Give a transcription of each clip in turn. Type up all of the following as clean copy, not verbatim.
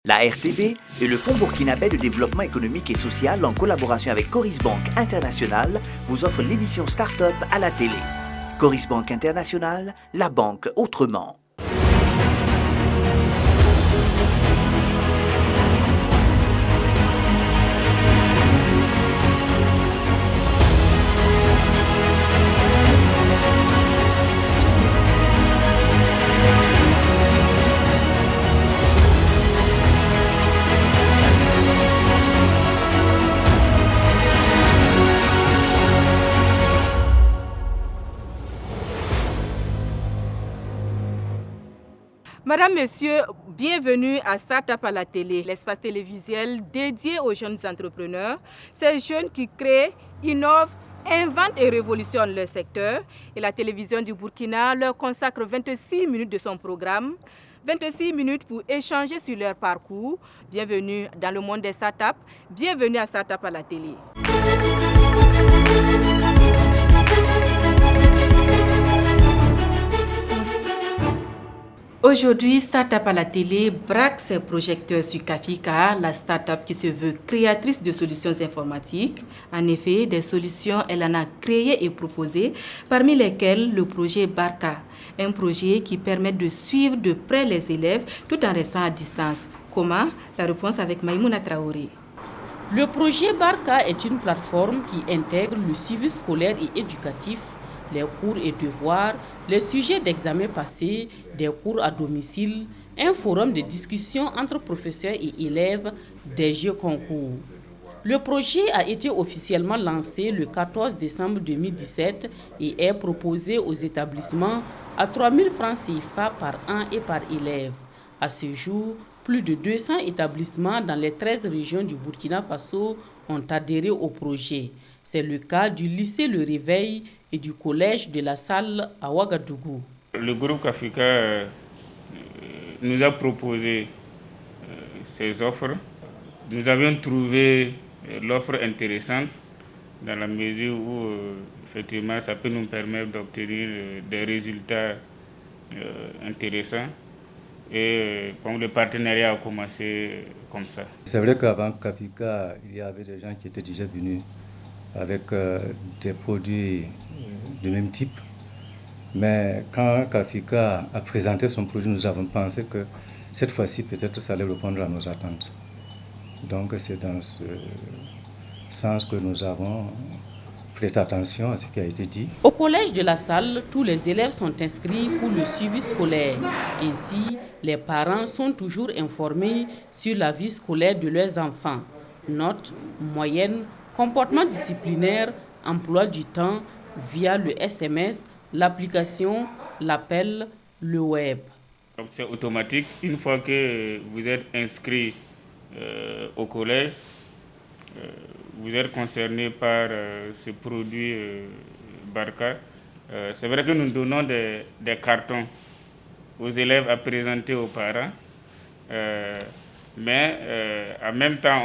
La RTB et le Fonds burkinabé de développement économique et social, en collaboration avec Coris Bank International, vous offrent l'émission Start-up à la télé. Coris Bank International, la banque autrement. Madame, Monsieur, bienvenue à Start-up à la télé, l'espace télévisuel dédié aux jeunes entrepreneurs. Ces jeunes qui créent, innovent, inventent et révolutionnent le secteur. Et la télévision du Burkina leur consacre 26 minutes de son programme. 26 minutes pour échanger sur leur parcours. Bienvenue dans le monde des start-up. Bienvenue à Start-up à la télé. Aujourd'hui, Start-up à la télé braque ses projecteurs sur Kafika, la start-up qui se veut créatrice de solutions informatiques. En effet, des solutions, elle en a créées et proposées, parmi lesquelles le projet Barka, un projet qui permet de suivre de près les élèves tout en restant à distance. Comment? La réponse avec Maïmouna Traoré. Le projet Barka est une plateforme qui intègre le suivi scolaire et éducatif, les cours et devoirs, les sujets d'examen passés, des cours à domicile, un forum de discussion entre professeurs et élèves, des jeux concours. Le projet a été officiellement lancé le 14 décembre 2017 et est proposé aux établissements à 3 000 francs CFA par an et par élève. À ce jour, plus de 200 établissements dans les 13 régions du Burkina Faso ont adhéré au projet. C'est le cas du lycée Le Réveil et du collège de la Salle à Ouagadougou. Le groupe Kafika nous a proposé ces offres. Nous avions trouvé l'offre intéressante dans la mesure où effectivement ça peut nous permettre d'obtenir des résultats intéressants. Et comme le partenariat a commencé comme ça. C'est vrai qu'avant Kafika, il y avait des gens qui étaient déjà venus avec des produits du même type. Mais quand Kafika a présenté son produit, nous avons pensé que cette fois-ci, peut-être, ça allait répondre à nos attentes. Donc, c'est dans ce sens que nous avons prêté attention à ce qui a été dit. Au collège de la Salle, tous les élèves sont inscrits pour le suivi scolaire. Ainsi, les parents sont toujours informés sur la vie scolaire de leurs enfants. Notes, moyennes, comportement disciplinaire, emploi du temps via le SMS, l'application, l'appel, le web. Donc c'est automatique. Une fois que vous êtes inscrit au collège, vous êtes concerné par ce produit Barka. C'est vrai que nous donnons des cartons aux élèves à présenter aux parents. Mais en même temps,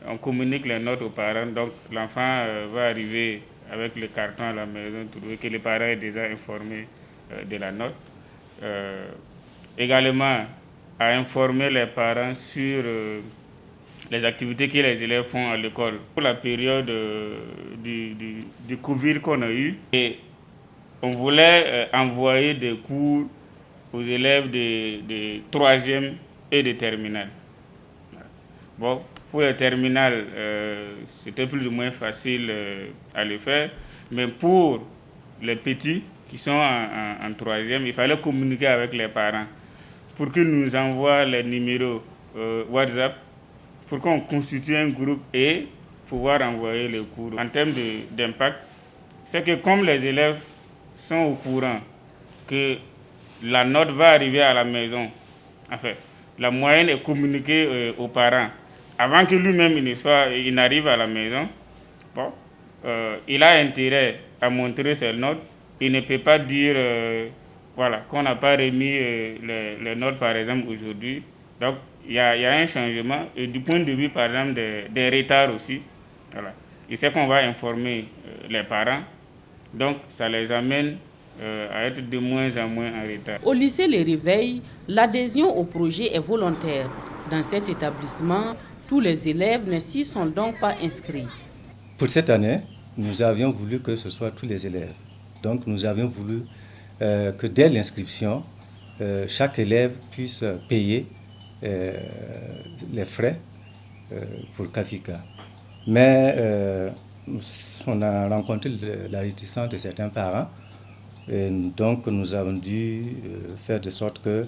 on communique les notes aux parents. Donc l'enfant va arriver avec le carton à la maison, trouver que le parent est déjà informé de la note. Également, à informer les parents sur les activités que les élèves font à l'école. Pour la période du Covid qu'on a eu, et on voulait envoyer des cours aux élèves de 3e et de terminale. Bon, pour les terminales, c'était plus ou moins facile à le faire, mais pour les petits qui sont en 3e, il fallait communiquer avec les parents pour qu'ils nous envoient les numéros WhatsApp pour qu'on constitue un groupe et pouvoir envoyer les cours. En termes d'impact, c'est que comme les élèves sont au courant que la note va arriver à la maison, en fait, la moyenne est communiquée aux parents. Avant que lui-même il n'arrive à la maison, bon, il a intérêt à montrer ses notes. Il ne peut pas dire voilà, qu'on n'a pas remis les notes, par exemple, aujourd'hui. Donc, il y a un changement. Et du point de vue, par exemple, des retards aussi, voilà. Il sait qu'on va informer les parents. Donc, ça les amène à être de moins en moins en retard. Au lycée Les Réveils, l'adhésion au projet est volontaire. Dans cet établissement, tous les élèves ne s'y sont donc pas inscrits. Pour cette année, nous avions voulu que ce soit tous les élèves. Donc nous avions voulu que dès l'inscription, chaque élève puisse payer les frais pour Kafika. Mais on a rencontré la réticence de certains parents. Et donc nous avons dû faire de sorte que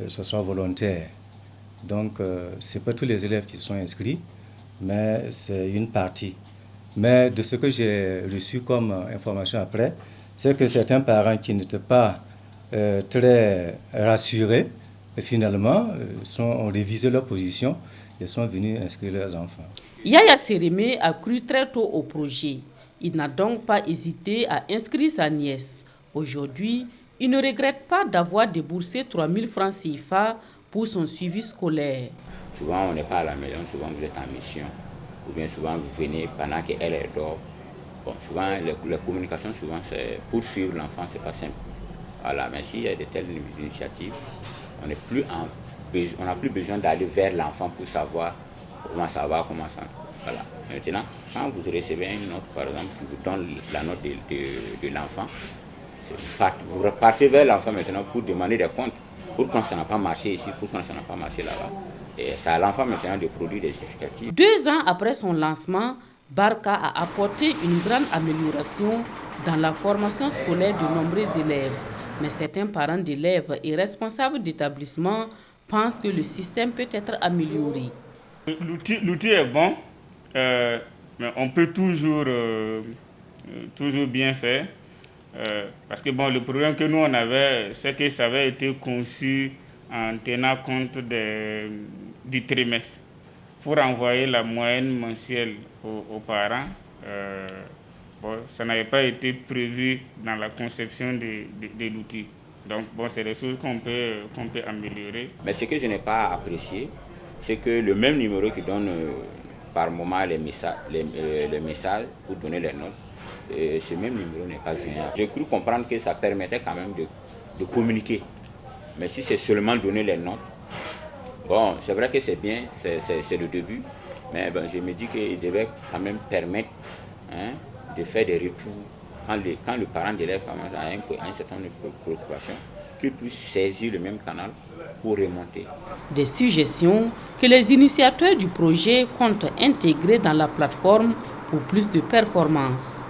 ce soit volontaire. Donc ce n'est pas tous les élèves qui sont inscrits, mais c'est une partie. Mais de ce que j'ai reçu comme information après, c'est que certains parents qui n'étaient pas très rassurés, finalement, ont révisé leur position et sont venus inscrire leurs enfants. Yaya Sérémé a cru très tôt au projet. Il n'a donc pas hésité à inscrire sa nièce. Aujourd'hui, il ne regrette pas d'avoir déboursé 3 000 francs CFA pour son suivi scolaire. Souvent, on n'est pas à la maison, souvent vous êtes en mission, ou bien souvent vous venez pendant qu'elle dort. Bon, souvent, les communications, souvent, c'est pour suivre l'enfant, c'est pas simple. Voilà, mais s'il y a de telles initiatives, on n'a plus besoin d'aller vers l'enfant pour savoir comment ça va, comment ça. Voilà. Maintenant, quand vous recevez une note, par exemple, qui vous donne la note de l'enfant, vous repartez vers l'enfant maintenant pour demander des comptes. Pourquoi ça n'a pas marché ici, pourquoi ça n'a pas marché là-bas. Et c'est à l'enfant maintenant de produire des justificatifs. 2 ans après son lancement, Barka a apporté une grande amélioration dans la formation scolaire de nombreux élèves. Mais certains parents d'élèves et responsables d'établissements pensent que le système peut être amélioré. L'outil est bon, mais on peut toujours bien faire. Parce que bon, le problème que nous on avait, c'est que ça avait été conçu en tenant compte du trimestre. Pour envoyer la moyenne mensuelle aux parents, ça n'avait pas été prévu dans la conception de l'outil. Donc bon, c'est des choses qu'on peut améliorer. Mais ce que je n'ai pas apprécié, c'est que le même numéro qui donne par moment les messages pour donner les notes, ce même numéro n'est pas joignable. J'ai cru comprendre que ça permettait quand même de communiquer. Mais si c'est seulement donner les notes, bon, c'est vrai que c'est bien, c'est le début, mais ben, je me dis qu'il devait quand même permettre de faire des retours. Quand le parent d'élève commence à un certain nombre de préoccupations, qu'il puisse saisir le même canal pour remonter. Des suggestions que les initiateurs du projet comptent intégrer dans la plateforme pour plus de performance.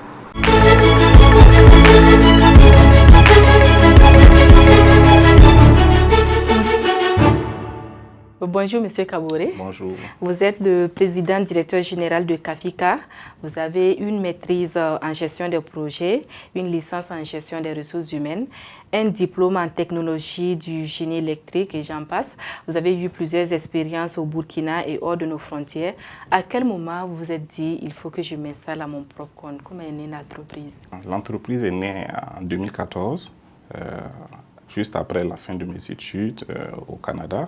Bonjour Monsieur Kaboré. Bonjour. Vous êtes le président directeur général de Kafika. Vous avez une maîtrise en gestion des projets, une licence en gestion des ressources humaines, un diplôme en technologie du génie électrique et j'en passe. Vous avez eu plusieurs expériences au Burkina et hors de nos frontières. À quel moment vous vous êtes dit il faut que je m'installe à mon propre compte? Comment est née l'entreprise? L'entreprise est née en 2014, juste après la fin de mes études au Canada.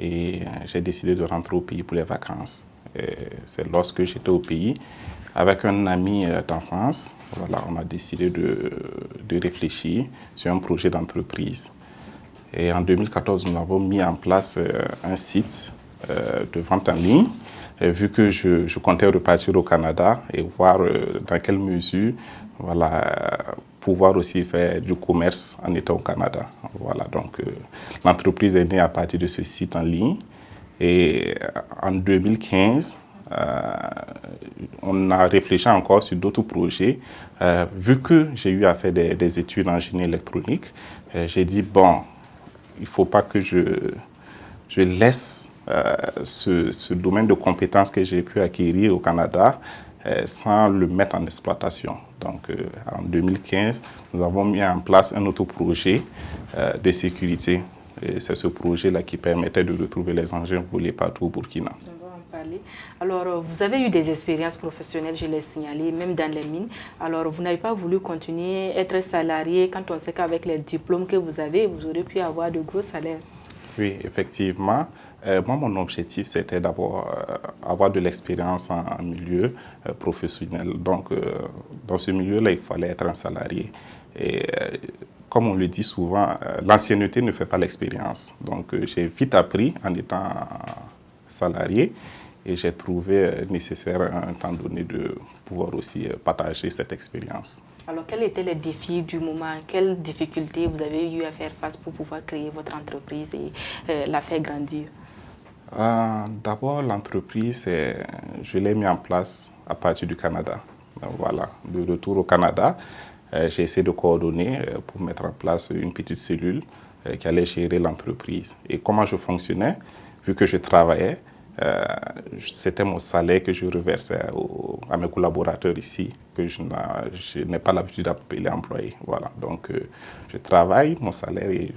Et j'ai décidé de rentrer au pays pour les vacances. C'est lorsque j'étais au pays, avec un ami d'enfance, voilà, on a décidé de réfléchir sur un projet d'entreprise. Et en 2014, nous avons mis en place un site de vente en ligne, vu que je comptais repartir au Canada et voir dans quelle mesure, voilà, pouvoir aussi faire du commerce en étant au Canada. Voilà, donc l'entreprise est née à partir de ce site en ligne. Et en 2015, on a réfléchi encore sur d'autres projets. Vu que j'ai eu à faire des études en génie électronique, j'ai dit, bon, il ne faut pas que je laisse ce domaine de compétences que j'ai pu acquérir au Canada sans le mettre en exploitation. Donc en 2015, nous avons mis en place un autre projet de sécurité. C'est ce projet-là qui permettait de retrouver les engins volés partout au Burkina. On va en parler. Alors, vous avez eu des expériences professionnelles, je l'ai signalé, même dans les mines. Alors, vous n'avez pas voulu continuer à être salarié quand on sait qu'avec les diplômes que vous avez, vous aurez pu avoir de gros salaires. Oui, effectivement. Moi, mon objectif, c'était d'avoir de l'expérience en milieu professionnel. Donc, dans ce milieu-là, il fallait être un salarié. Et comme on le dit souvent, l'ancienneté ne fait pas l'expérience. Donc, j'ai vite appris en étant salariés. Et j'ai trouvé nécessaire à un temps donné de pouvoir aussi partager cette expérience. Alors, quels étaient les défis du moment? Quelles difficultés vous avez eu à faire face pour pouvoir créer votre entreprise et la faire grandir? D'abord, l'entreprise, je l'ai mis en place à partir du Canada. Voilà, de retour au Canada, j'ai essayé de coordonner pour mettre en place une petite cellule qui allait gérer l'entreprise. Et comment je fonctionnais, vu que je travaillais, c'était mon salaire que je reversais à mes collaborateurs ici, que je n'ai pas l'habitude d'appeler employés. Voilà. Donc, je travaille, mon salaire, et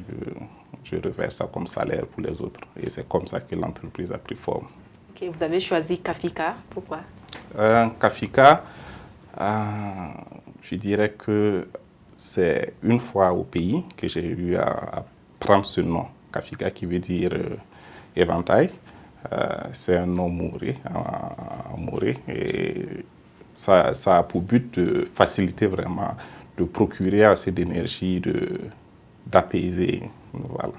je reverse ça comme salaire pour les autres. Et c'est comme ça que l'entreprise a pris forme. Okay, vous avez choisi Kafika, pourquoi? Kafika, je dirais que c'est une fois au pays que j'ai eu à prendre ce nom, Kafika, qui veut dire éventail. C'est un nom mouré, et ça a pour but de faciliter vraiment, de procurer assez d'énergie, d'apaiser. Voilà.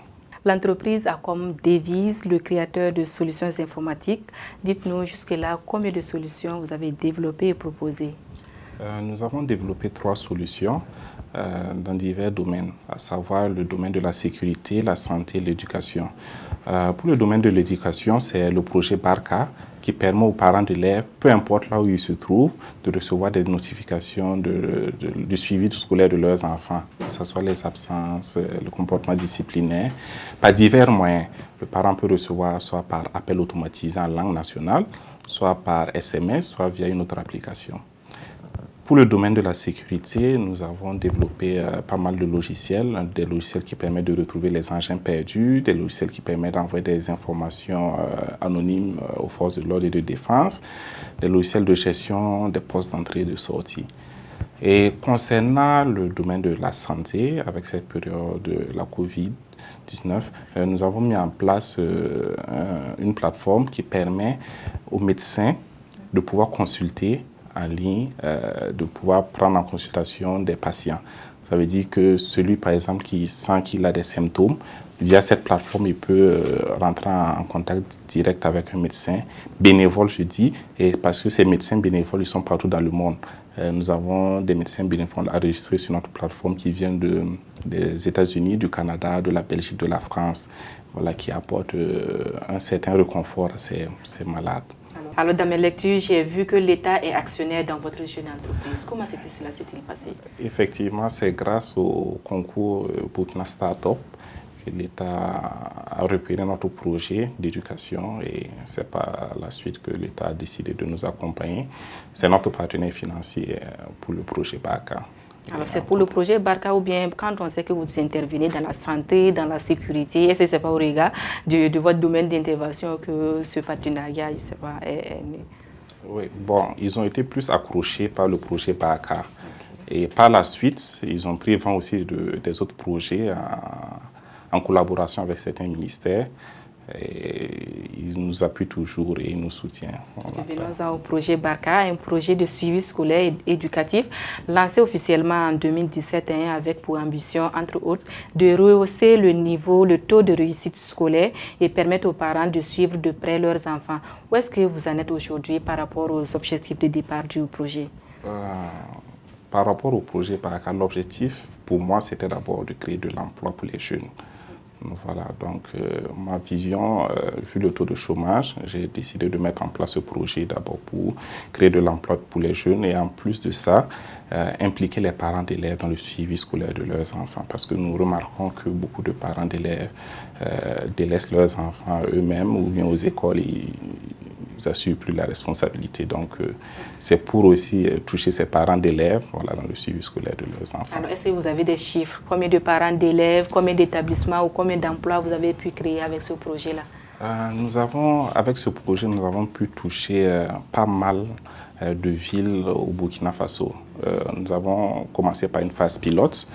L'entreprise a comme devise le créateur de solutions informatiques. Dites-nous jusque-là combien de solutions vous avez développées et proposées? Nous avons développé 3 solutions dans divers domaines, à savoir le domaine de la sécurité, la santé et l'éducation. Pour le domaine de l'éducation, c'est le projet Barca qui permet aux parents d'élèves, peu importe là où ils se trouvent, de recevoir des notifications du suivi scolaire de leurs enfants, que ce soit les absences, le comportement disciplinaire, par divers moyens. Le parent peut recevoir soit par appel automatisé en langue nationale, soit par SMS, soit via une autre application. Pour le domaine de la sécurité, nous avons développé pas mal de logiciels, des logiciels qui permettent de retrouver les engins perdus, des logiciels qui permettent d'envoyer des informations anonymes aux forces de l'ordre et de défense, des logiciels de gestion des postes d'entrée et de sortie. Et concernant le domaine de la santé, avec cette période de la COVID-19, nous avons mis en place une plateforme qui permet aux médecins de pouvoir consulter en ligne, de pouvoir prendre en consultation des patients. Ça veut dire que celui, par exemple, qui sent qu'il a des symptômes, via cette plateforme, il peut rentrer en contact direct avec un médecin bénévole, je dis, et parce que ces médecins bénévoles, ils sont partout dans le monde. Nous avons des médecins bénévoles enregistrés sur notre plateforme qui viennent des États-Unis, du Canada, de la Belgique, de la France, voilà, qui apportent un certain réconfort à ces malades. Alors, dans mes lectures, j'ai vu que l'État est actionnaire dans votre jeune entreprise. Comment cela s'est-il passé? Effectivement, c'est grâce au concours Burkina Startup que l'État a repéré notre projet d'éducation et c'est par la suite que l'État a décidé de nous accompagner. C'est notre partenaire financier pour le projet Barca. Alors, c'est pour le projet Barca ou bien quand on sait que vous intervenez dans la santé, dans la sécurité, est-ce que ce n'est pas au regard de votre domaine d'intervention que ce partenariat, je sais pas, est né? Oui, bon, ils ont été plus accrochés par le projet Barca. Okay. Et par la suite, ils ont pris vent aussi des autres projets en collaboration avec certains ministères. Et il nous appuie toujours et il nous soutient. Venons-en au projet Barca, un projet de suivi scolaire et éducatif lancé officiellement en 2017 avec pour ambition, entre autres, de rehausser le taux de réussite scolaire et permettre aux parents de suivre de près leurs enfants. Où est-ce que vous en êtes aujourd'hui par rapport aux objectifs de départ du projet? Par rapport au projet Barca, l'objectif pour moi c'était d'abord de créer de l'emploi pour les jeunes. Voilà, donc ma vision, vu le taux de chômage, j'ai décidé de mettre en place ce projet d'abord pour créer de l'emploi pour les jeunes et en plus de ça, impliquer les parents d'élèves dans le suivi scolaire de leurs enfants parce que nous remarquons que beaucoup de parents d'élèves délaissent leurs enfants eux-mêmes ou bien aux écoles et ils n'assurent plus la responsabilité. Donc, c'est pour aussi toucher ces parents d'élèves voilà, dans le suivi scolaire de leurs enfants. Alors, est-ce que vous avez des chiffres? Combien de parents d'élèves, combien d'établissements ou combien d'emplois vous avez pu créer avec ce projet-là? Avec ce projet, nous avons pu toucher pas mal de villes au Burkina Faso. Nous avons commencé par une phase pilote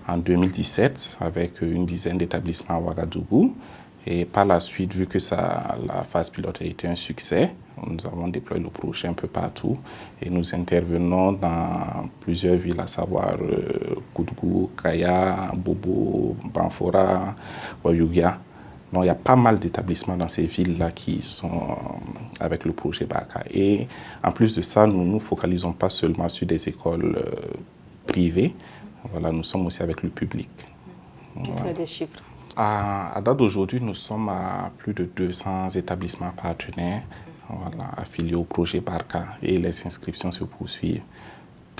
en 2017 avec une dizaine d'établissements à Ouagadougou. Et par la suite, vu que la phase pilote a été un succès, nous avons déployé le projet un peu partout et nous intervenons dans plusieurs villes, à savoir Koudgou, Kaya, Bobo, Banfora, Wayougia. Donc, il y a pas mal d'établissements dans ces villes-là qui sont avec le projet Barca. Et en plus de ça, nous ne nous focalisons pas seulement sur des écoles privées. Voilà, nous sommes aussi avec le public. Quels sont des chiffres? À date d'aujourd'hui, nous sommes à plus de 200 établissements partenaires affiliés au projet Barca et les inscriptions se poursuivent.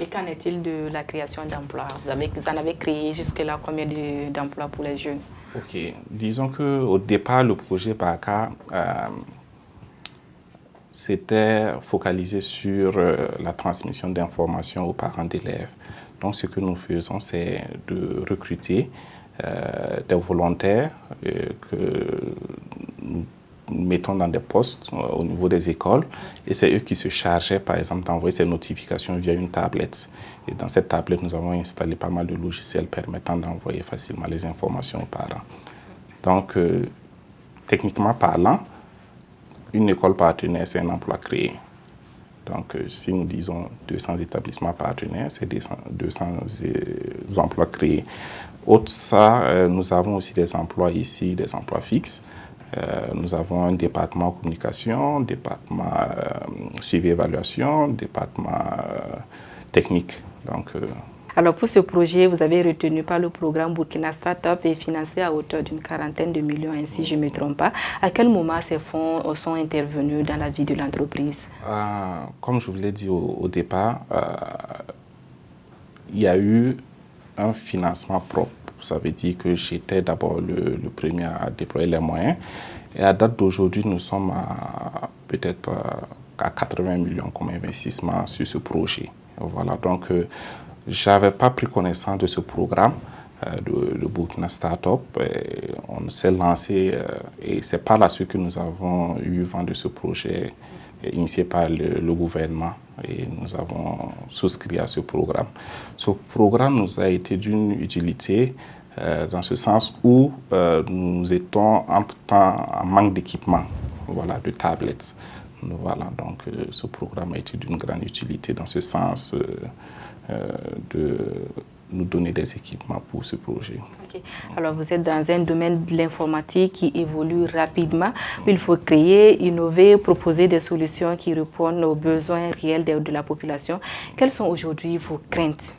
Et qu'en est-il de la création d'emplois? Vous en avez créé jusque-là combien d'emplois pour les jeunes? Ok, disons qu'au départ, le projet Barca s'était focalisé sur la transmission d'informations aux parents d'élèves. Donc, ce que nous faisons, c'est de recruter des volontaires que nous mettons dans des postes au niveau des écoles. Et c'est eux qui se chargeaient, par exemple, d'envoyer ces notifications via une tablette. Et dans cette tablette, nous avons installé pas mal de logiciels permettant d'envoyer facilement les informations aux parents. Donc, techniquement parlant, une école partenaire, c'est un emploi créé. Donc, si nous disons 200 établissements partenaires, c'est 200 emplois créés. Autre ça, nous avons aussi des emplois ici, des emplois fixes. Nous avons un département communication, département suivi évaluation, département technique. Donc, alors pour ce projet, vous avez retenu par le programme Burkina Startup et financé à hauteur d'une 40aine de millions, ainsi je ne me trompe pas. À quel moment ces fonds sont intervenus dans la vie de l'entreprise? Comme je vous l'ai dit au départ, il y a eu un financement propre. Ça veut dire que j'étais d'abord le premier à déployer les moyens. Et à date d'aujourd'hui, nous sommes peut-être à 80 millions comme investissement sur ce projet. Voilà, donc je n'avais pas pris connaissance de ce programme de Burkina Startup. On s'est lancé et c'est par la suite que nous avons eu vent de ce projet initié par le gouvernement et nous avons souscrit à ce programme. Ce programme nous a été d'une utilité dans ce sens où nous étions entre-temps en manque d'équipement, voilà, de tablettes. Voilà, donc ce programme a été d'une grande utilité dans ce sens de nous donner des équipements pour ce projet. Okay. Alors vous êtes dans un domaine de l'informatique qui évolue rapidement. Il faut créer, innover, proposer des solutions qui répondent aux besoins réels de la population. Quelles sont aujourd'hui vos craintes?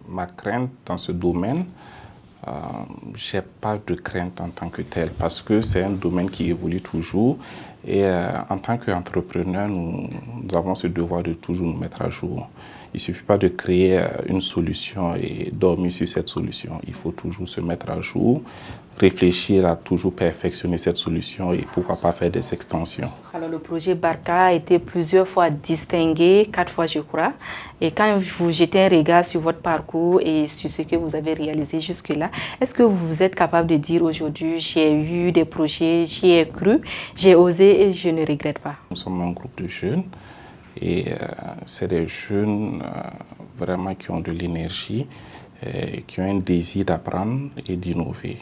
Ma crainte dans ce domaine, je n'ai pas de crainte en tant que telle parce que c'est un domaine qui évolue toujours et en tant qu'entrepreneur, nous avons ce devoir de toujours nous mettre à jour. Il ne suffit pas de créer une solution et dormir sur cette solution. Il faut toujours se mettre à jour, réfléchir à toujours perfectionner cette solution et pourquoi pas faire des extensions. Alors le projet Barca a été plusieurs fois distingué, 4 fois je crois. Et quand vous jetez un regard sur votre parcours et sur ce que vous avez réalisé jusque-là, est-ce que vous êtes capable de dire aujourd'hui j'ai eu des projets, j'y ai cru, j'ai osé et je ne regrette pas? Nous sommes un groupe de jeunes. Et c'est des jeunes vraiment qui ont de l'énergie, qui ont un désir d'apprendre et d'innover.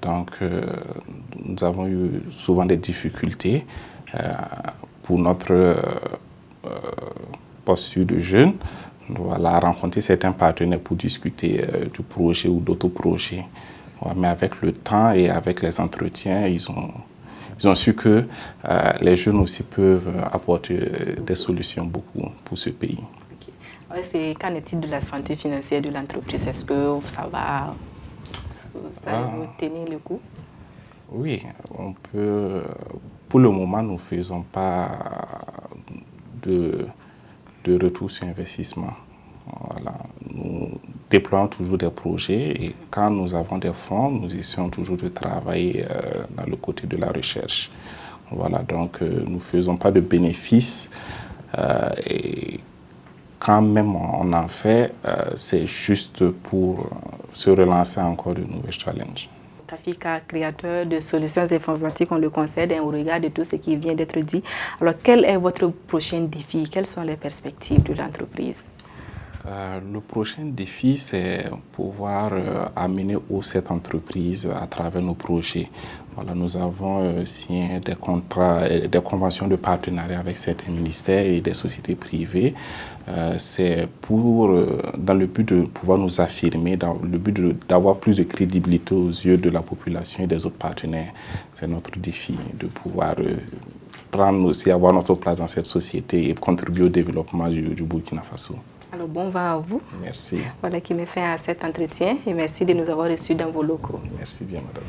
Donc, nous avons eu souvent des difficultés pour notre posture de jeunes. Voilà, rencontrer certains partenaires pour discuter du projet ou d'autres projets. Ouais, mais avec le temps et avec les entretiens, ils ont su que les jeunes aussi peuvent apporter des solutions beaucoup pour ce pays. Okay. Qu'en est-il de la santé financière de l'entreprise? Est-ce que ça va vous tenir le coup? Oui, on peut. Pour le moment, nous ne faisons pas de retour sur investissement. Voilà. Nous déployons toujours des projets et quand nous avons des fonds, nous essayons toujours de travailler dans le côté de la recherche. Voilà, donc nous ne faisons pas de bénéfices et quand même on en fait, c'est juste pour se relancer encore de nouveaux challenges. Kafika, créateur de solutions informatiques, on le concède au regard de tout ce qui vient d'être dit. Alors, quel est votre prochain défi? Quelles sont les perspectives de l'entreprise? Le prochain défi, c'est pouvoir amener haut cette entreprise à travers nos projets. Voilà, nous avons signé des contrats, des conventions de partenariat avec certains ministères et des sociétés privées. C'est dans le but de pouvoir nous affirmer, dans le but d'avoir plus de crédibilité aux yeux de la population et des autres partenaires. C'est notre défi de pouvoir prendre aussi, avoir notre place dans cette société et contribuer au développement du Burkina Faso. Alors bon vent à vous. Merci. Voilà qui met fin à cet entretien et merci de nous avoir reçus dans vos locaux. Merci bien, madame.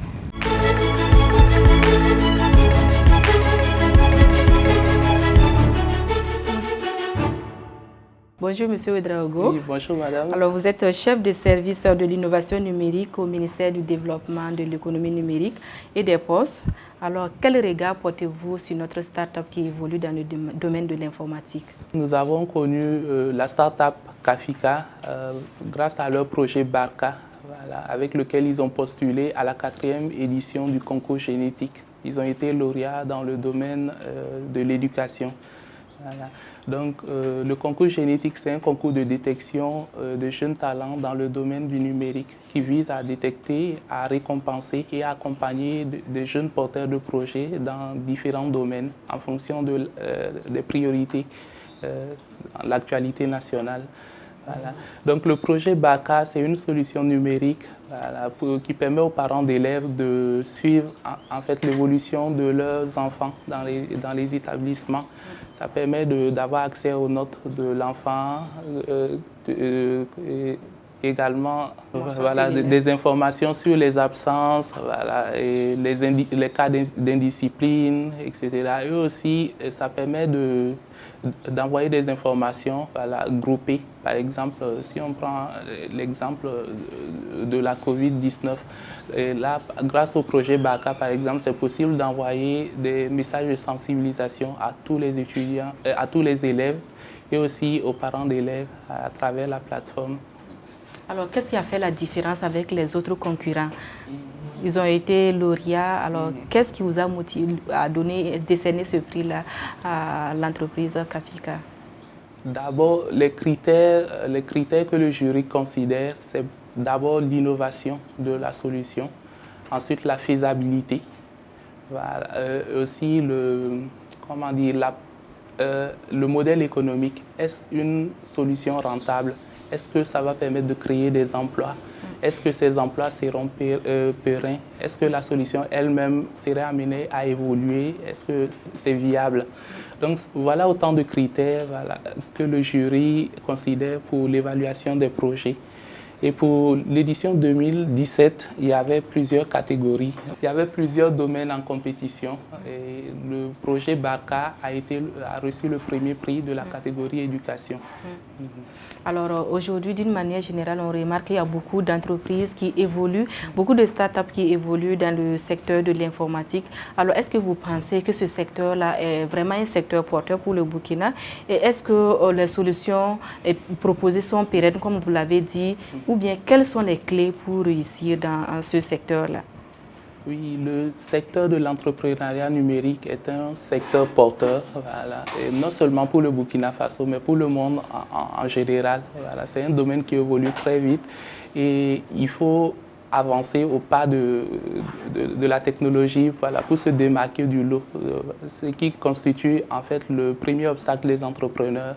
Bonjour Monsieur Ouedraogo. Oui, bonjour madame. Alors vous êtes chef de service de l'innovation numérique au ministère du Développement de l'économie numérique et des postes. Alors quel regard portez-vous sur notre start-up qui évolue dans le domaine de l'informatique? Nous avons connu la start-up Kafika grâce à leur projet Barka, voilà, avec lequel ils ont postulé à la 4e édition du concours génétique. Ils ont été lauréats dans le domaine de l'éducation. Voilà. Donc, le concours génétique, c'est un concours de détection de jeunes talents dans le domaine du numérique qui vise à détecter, à récompenser et à accompagner des jeunes porteurs de projets dans différents domaines en fonction des priorités dans l'actualité nationale. Voilà. Donc, le projet BACA, c'est une solution numérique voilà, qui permet aux parents d'élèves de suivre en fait, l'évolution de leurs enfants dans les établissements. Ça permet d'avoir accès aux notes de l'enfant, également voilà, des informations sur les absences, voilà, et les cas d'indiscipline, etc. Et aussi, ça permet d'envoyer des informations voilà, groupées. Par exemple, si on prend l'exemple de la COVID-19, et là, grâce au projet BACA, par exemple, c'est possible d'envoyer des messages de sensibilisation à tous les étudiants, à tous les élèves et aussi aux parents d'élèves à travers la plateforme. Alors, qu'est-ce qui a fait la différence avec les autres concurrents? Ils ont été lauréats. Alors, qu'est-ce qui vous a motivé à décerner ce prix-là à l'entreprise Kafika? D'abord, les critères que le jury considère, c'est d'abord l'innovation de la solution, ensuite la faisabilité, voilà, aussi le modèle économique. Est-ce une solution rentable? Est-ce que ça va permettre de créer des emplois? Est-ce que ces emplois seront pérennes? Est-ce que la solution elle-même serait amenée à évoluer? Est-ce que c'est viable? Donc voilà autant de critères voilà, que le jury considère pour l'évaluation des projets. Et pour l'édition 2017, il y avait plusieurs catégories. Il y avait plusieurs domaines en compétition. Et le projet Barka a reçu le premier prix de la catégorie éducation. Alors aujourd'hui, d'une manière générale, on remarque qu'il y a beaucoup d'entreprises qui évoluent, beaucoup de startups qui évoluent dans le secteur de l'informatique. Alors est-ce que vous pensez que ce secteur-là est vraiment un secteur porteur pour le Burkina? Et est-ce que les solutions proposées sont pérennes, comme vous l'avez dit? Ou bien, quelles sont les clés pour réussir dans ce secteur-là? Oui, le secteur de l'entrepreneuriat numérique est un secteur porteur, voilà, et non seulement pour le Burkina Faso, mais pour le monde en général. Voilà, c'est un domaine qui évolue très vite et il faut avancer au pas de la technologie voilà, pour se démarquer du lot, ce qui constitue en fait le premier obstacle des entrepreneurs.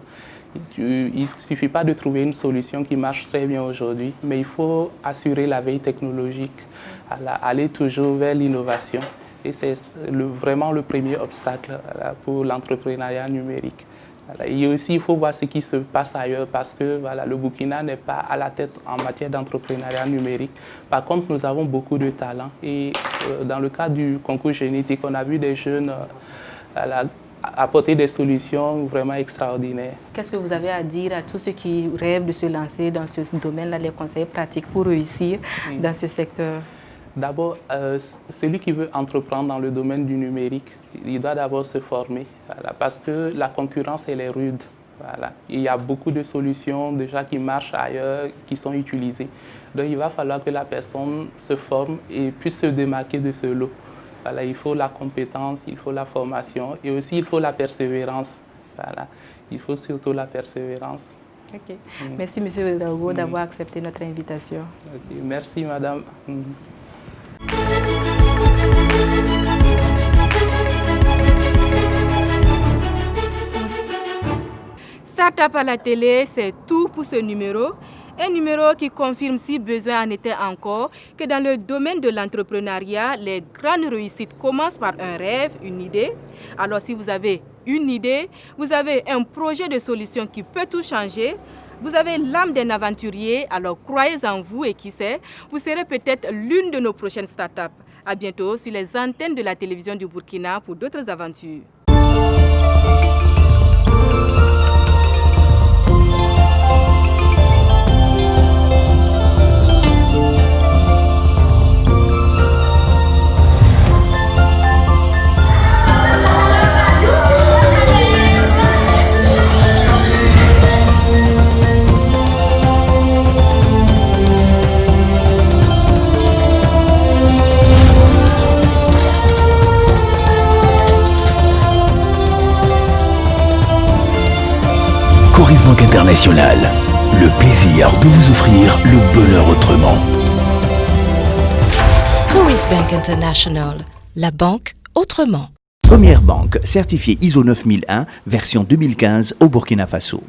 Il ne suffit pas de trouver une solution qui marche très bien aujourd'hui, mais il faut assurer la veille technologique, aller toujours vers l'innovation. Et c'est vraiment le premier obstacle pour l'entrepreneuriat numérique. Et aussi, il faut voir ce qui se passe ailleurs parce que voilà, le Burkina n'est pas à la tête en matière d'entrepreneuriat numérique. Par contre, nous avons beaucoup de talents. Et dans le cadre du concours génétique, on a vu des jeunes apporter des solutions vraiment extraordinaires. Qu'est-ce que vous avez à dire à tous ceux qui rêvent de se lancer dans ce domaine-là, les conseils pratiques pour réussir dans ce secteur? D'abord, celui qui veut entreprendre dans le domaine du numérique, il doit d'abord se former, voilà, parce que la concurrence, elle est rude. Voilà. Il y a beaucoup de solutions déjà qui marchent ailleurs, qui sont utilisées. Donc, il va falloir que la personne se forme et puisse se démarquer de ce lot. Voilà, il faut la compétence, il faut la formation et aussi il faut la persévérance. Voilà. Il faut surtout la persévérance. Ok. Merci, Monsieur Ouédraogo, d'avoir accepté notre invitation. Okay. Merci, madame. Startup à la télé, c'est tout pour ce numéro. Un numéro qui confirme, si besoin en était encore, que dans le domaine de l'entrepreneuriat, les grandes réussites commencent par un rêve, une idée. Alors si vous avez une idée, vous avez un projet de solution qui peut tout changer, vous avez l'âme d'un aventurier, alors croyez en vous et qui sait, vous serez peut-être l'une de nos prochaines startups. À bientôt sur les antennes de la télévision du Burkina pour d'autres aventures. Coris Banque International, le plaisir de vous offrir le bonheur autrement. Coris Bank International, la banque autrement. Première banque certifiée ISO 9001, version 2015 au Burkina Faso.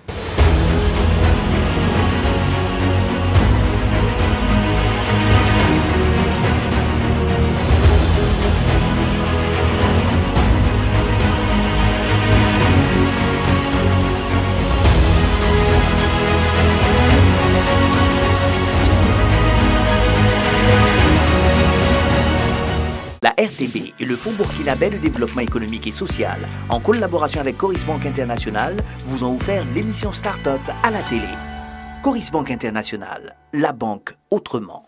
La RTB et le Fonds burkinabé de développement économique et social, en collaboration avec Coris Banque International, vous ont offert l'émission Start-up à la télé. Coris Banque International, la banque autrement.